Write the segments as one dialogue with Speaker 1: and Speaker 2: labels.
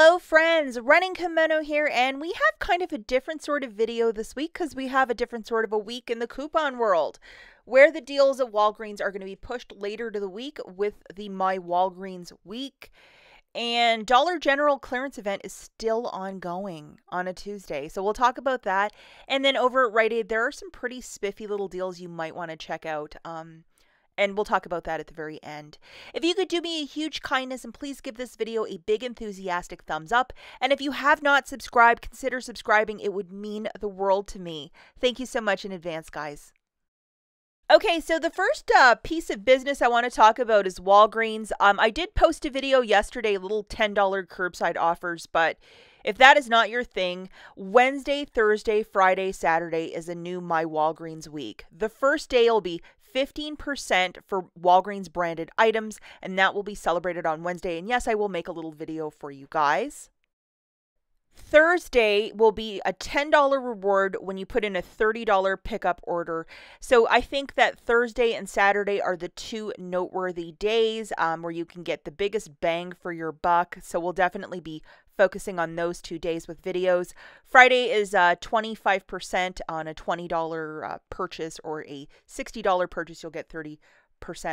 Speaker 1: Hello friends, Running Kimono here, and we have kind of a different sort of video this week because we have a different sort of a week in the coupon world where the deals at Walgreens are going to be pushed later to the week with the My Walgreens Week. And Dollar General clearance event is still ongoing on a Tuesday. So we'll talk about that. And then over at Rite Aid, there are some pretty spiffy little deals you might want to check out. And we'll talk about that at the very end. If you could do me a huge kindness and please give this video a big enthusiastic thumbs up. And if you have not subscribed, consider subscribing. It would mean the world to me. Thank you so much in advance, guys. Okay, so the first piece of business I want to talk about is Walgreens. I did post a video yesterday, little $10 curbside offers, but if that is not your thing, Wednesday, Thursday, Friday, Saturday is a new My Walgreens week. The first day will be 15% for Walgreens branded items, and that will be celebrated on Wednesday. And yes, I will make a little video for you guys. Thursday will be a $10 reward when you put in a $30 pickup order. So I think that Thursday and Saturday are the two noteworthy days where you can get the biggest bang for your buck. So we'll definitely be focusing on those 2 days with videos. Friday is 25% on a $20 purchase, or a $60 purchase, you'll get 30%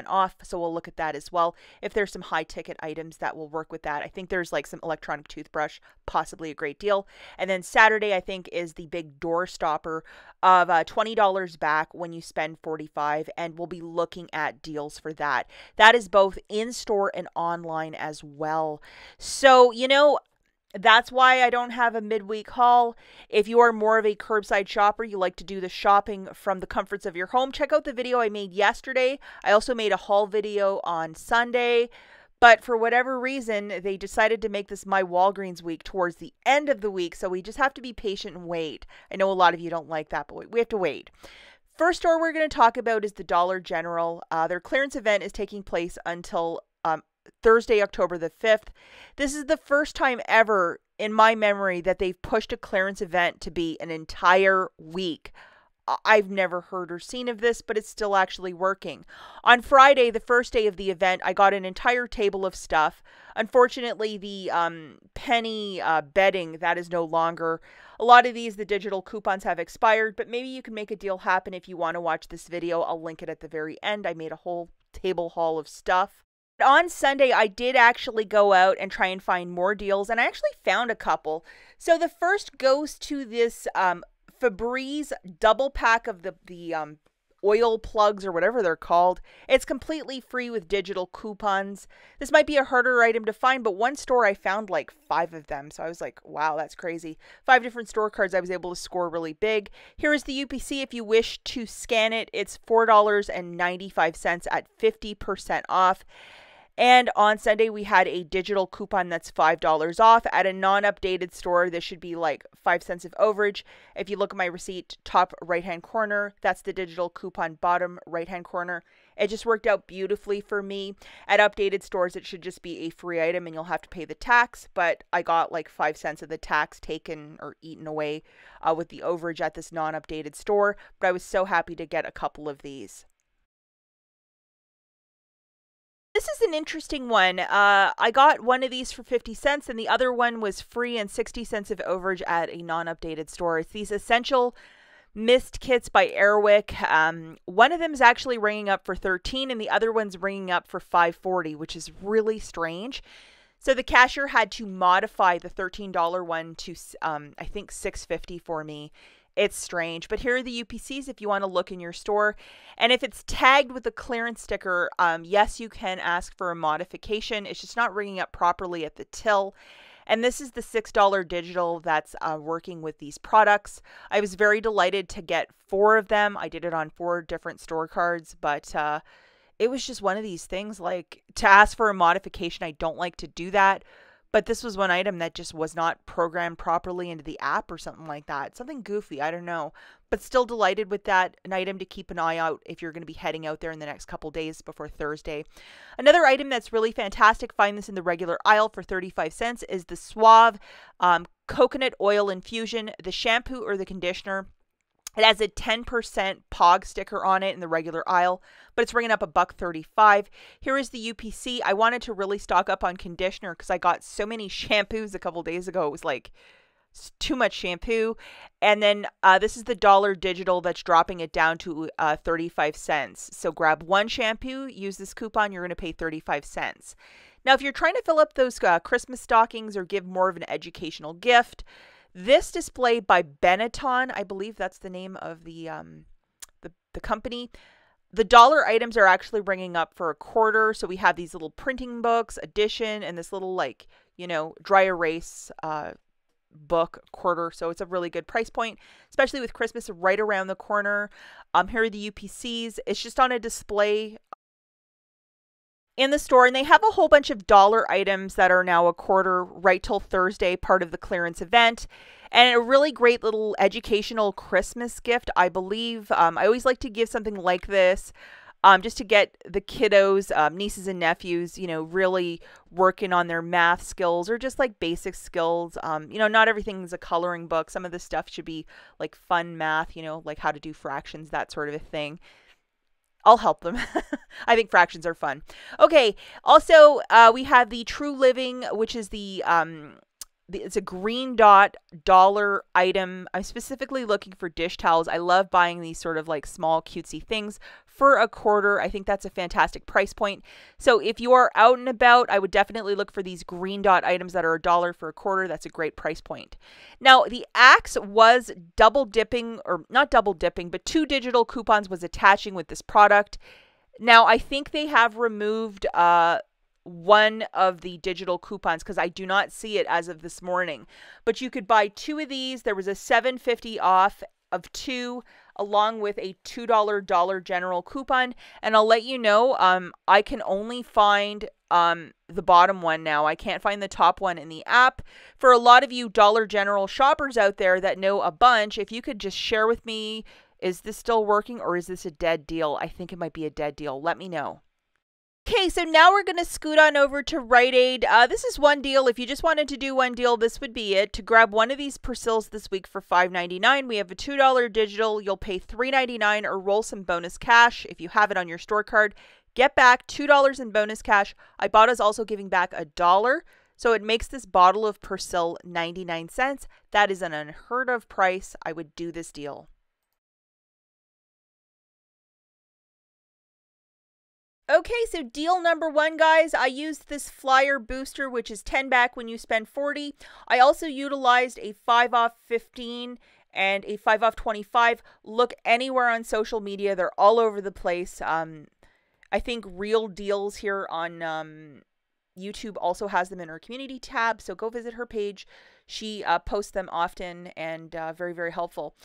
Speaker 1: off. So we'll look at that as well. If there's some high ticket items that will work with that. I think there's like some electronic toothbrush, possibly a great deal. And then Saturday, I think, is the big door stopper of $20 back when you spend $45, and we'll be looking at deals for that. That is both in store and online as well. So, you know, that's why I don't have a midweek haul. If you are more of a curbside shopper, you like to do the shopping from the comforts of your home, check out the video I made yesterday. I also made a haul video on Sunday, but for whatever reason, they decided to make this My Walgreens week towards the end of the week, so we just have to be patient and wait. I know a lot of you don't like that, but we have to wait. First store we're going to talk about is the Dollar General. Their clearance event is taking place until Thursday, October the 5th. This is the first time ever in my memory that they've pushed a clearance event to be an entire week. I've never heard or seen of this, but it's still actually working. On Friday, the first day of the event, I got an entire table of stuff. Unfortunately, the penny bedding, that is no longer. A lot of these, the digital coupons have expired, but maybe you can make a deal happen if you want to watch this video. I'll link it at the very end. I made a whole table haul of stuff. On Sunday, I did actually go out and try and find more deals, and I actually found a couple. So the first goes to this Febreze double pack of the oil plugs, or whatever they're called. It's completely free with digital coupons. This might be a harder item to find, but one store I found like 5 of them. So I was like, wow, that's crazy. 5 different store cards I was able to score really big. Here is the UPC if you wish to scan it. It's $4.95 at 50% off. And on Sunday, we had a digital coupon that's $5 off. At a non-updated store, this should be like 5 cents of overage. If you look at my receipt, top right-hand corner, that's the digital coupon, bottom right-hand corner. It just worked out beautifully for me. At updated stores, it should just be a free item and you'll have to pay the tax. But I got like 5 cents of the tax taken or eaten away with the overage at this non-updated store. But I was so happy to get a couple of these. This is an interesting one. I got one of these for 50 cents and the other one was free and 60 cents of overage at a non-updated store. It's these Essential Mist Kits by Airwick. One of them is actually ringing up for 13 and the other one's ringing up for 5.40, which is really strange. So the cashier had to modify the $13 one to, I think, $6.50 for me. It's strange, but here are the UPCs if you want to look in your store. And if it's tagged with a clearance sticker, yes, you can ask for a modification. It's just not ringing up properly at the till. And this is the $6 digital that's working with these products. I was very delighted to get 4 of them. I did it on 4 different store cards, but it was just one of these things, like, to ask for a modification. I don't like to do that. But this was one item that just was not programmed properly into the app or something like that. Something goofy, I don't know. But still delighted with that. An item to keep an eye out if you're going to be heading out there in the next couple days before Thursday. Another item that's really fantastic, find this in the regular aisle for 35 cents, is the Suave Coconut Oil Infusion, the shampoo or the conditioner. It has a 10% POG sticker on it in the regular aisle, but it's ringing up $1.35. Here is the UPC. I wanted to really stock up on conditioner because I got so many shampoos a couple days ago. It was like too much shampoo. And then this is the dollar digital that's dropping it down to 35 cents. So grab one shampoo, use this coupon, you're going to pay 35 cents. Now, if you're trying to fill up those Christmas stockings or give more of an educational gift, this display by Benetton, I believe that's the name of the company. The dollar items are actually ringing up for $0.25. So we have these little printing books, edition, and this little dry erase book, $0.25. So it's a really good price point, especially with Christmas right around the corner. Here are the UPCs. It's just on a display in the store, and they have a whole bunch of dollar items that are now $0.25 right till Thursday, part of the clearance event. And a really great little educational Christmas gift, I believe. I always like to give something like this just to get the kiddos, nieces and nephews, really working on their math skills or just like basic skills. Not everything's a coloring book. Some of this stuff should be like fun math, like how to do fractions, that sort of a thing. I'll help them. I think fractions are fun. Okay. Also, we have the True Living, which is it's a green dot dollar item. I'm specifically looking for dish towels. I love buying these sort of like small cutesy things for $0.25. I think that's a fantastic price point. So if you are out and about, I would definitely look for these green dot items that are $1 for $0.25. That's a great price point. Now, the Axe was double dipping, or not double dipping, but 2 digital coupons was attaching with this product. Now, I think they have removed one of the digital coupons because I do not see it as of this morning. But you could buy 2 of these. There was a $7.50 off of 2 along with a $2 Dollar General coupon. And I'll let you know, I can only find the bottom one now. I can't find the top one in the app. For a lot of you Dollar General shoppers out there that know a bunch, if you could just share with me, is this still working or is this a dead deal? I think it might be a dead deal. Let me know. Okay, so now we're going to scoot on over to Rite Aid. This is one deal. If you just wanted to do one deal, this would be it. To grab one of these PERSILs this week for $5.99, we have a $2 digital. You'll pay $3.99 or roll some bonus cash. If you have it on your store card, get back $2 in bonus cash. IBOTTA is also giving back $1. So it makes this bottle of PERSIL 99 cents. That is an unheard of price. I would do this deal. Okay, so deal number 1, guys. I used this flyer booster, which is 10 back when you spend 40. I also utilized a 5 off 15 and a 5 off 25. Look anywhere on social media. They're all over the place. I think Real Deals here on YouTube also has them in her community tab. So go visit her page. She posts them often and very, very helpful.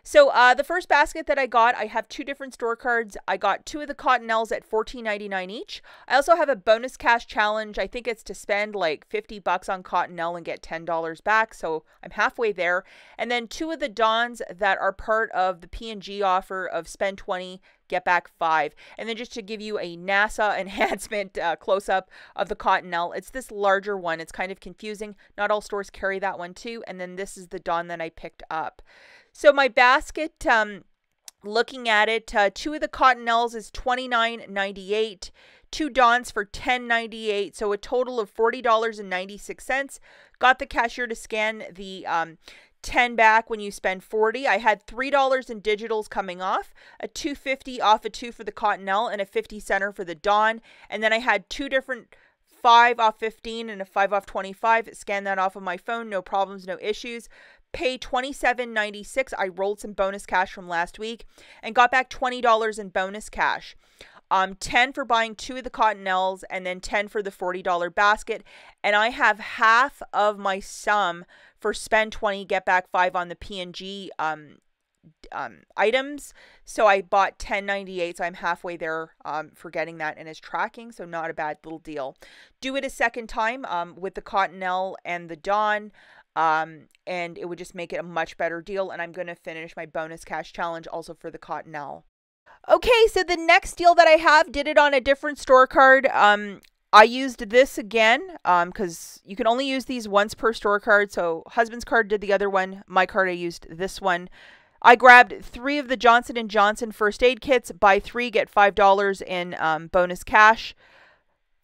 Speaker 1: So the first basket that I got, I have 2 different store cards. I got 2 of the Cottonelles at $14.99 each. I also have a bonus cash challenge. I think it's to spend like $50 on Cottonelle and get $10 back. So I'm halfway there. And then 2 of the Dons that are part of the P&G offer of spend 20, get back 5. And then just to give you a NASA enhancement close-up of the Cottonelle, it's this larger one. It's kind of confusing. Not all stores carry that one too. And then this is the Don that I picked up. So my basket, looking at it, 2 of the Cottonelles is $29.98, 2 Dons for $10.98, so a total of $40.96. Got the cashier to scan the 10 back when you spend 40. I had $3 in digitals coming off, a $2.50 off a 2 for the Cottonelle, and a 50 center for the Don. And then I had 2 different 5 off 15 and a 5 off 25. Scan that off of my phone, no problems, no issues. Pay $27.96. I rolled some bonus cash from last week and got back $20 in bonus cash. 10 for buying 2 of the Cottonelles and then 10 for the $40 basket. And I have half of my sum for spend 20, get back 5 on the P&G items. So I bought $10.98. So I'm halfway there for getting that, and it's tracking. So not a bad little deal. Do it a second time with the Cottonelle and the Dawn. And it would just make it a much better deal. And I'm going to finish my bonus cash challenge also for the Cottonelle. Okay, so the next deal that I have, did it on a different store card. I used this again because you can only use these once per store card. So husband's card did the other one. My card, I used this one. I grabbed 3 of the Johnson & Johnson first aid kits. Buy 3, get $5 in bonus cash.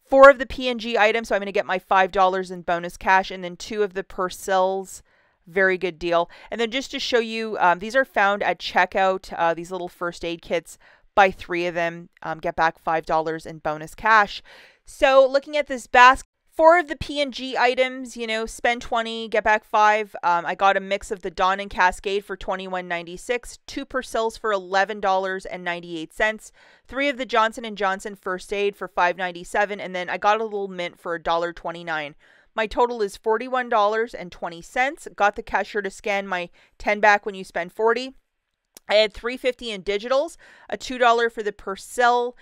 Speaker 1: 4 of the P&G items, so I'm going to get my $5 in bonus cash. And then 2 of the PERSILs. Very good deal. And then just to show you, these are found at checkout, these little first aid kits. Buy 3 of them, get back $5 in bonus cash. So looking at this basket, 4 of the P&G items, you know, spend 20, get back 5. I got a mix of the Dawn and Cascade for $21.96, 2 PERSILs for $11.98, 3 of the Johnson & Johnson First Aid for $5.97, and then I got a little mint for $1.29. My total is $41.20. Got the cashier to scan my 10 back when you spend 40. I had $3.50 in digitals, a $2 for the PERSIL,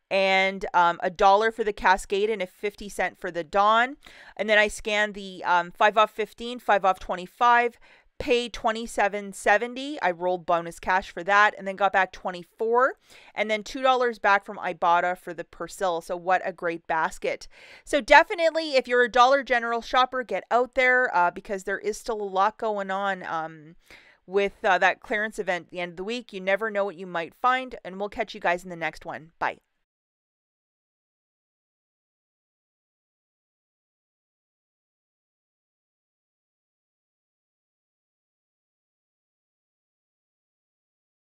Speaker 1: and $1 for the Cascade and a 50-cent for the Dawn. And then I scanned the 5 off 15, 5 off 25, paid $27.70. I rolled bonus cash for that and then got back $24 and then $2 back from IBOTTA for the PERSIL. So what a great basket. So definitely if you're a Dollar General shopper, get out there because there is still a lot going on with that clearance event at the end of the week. You never know what you might find, and we'll catch you guys in the next one. Bye.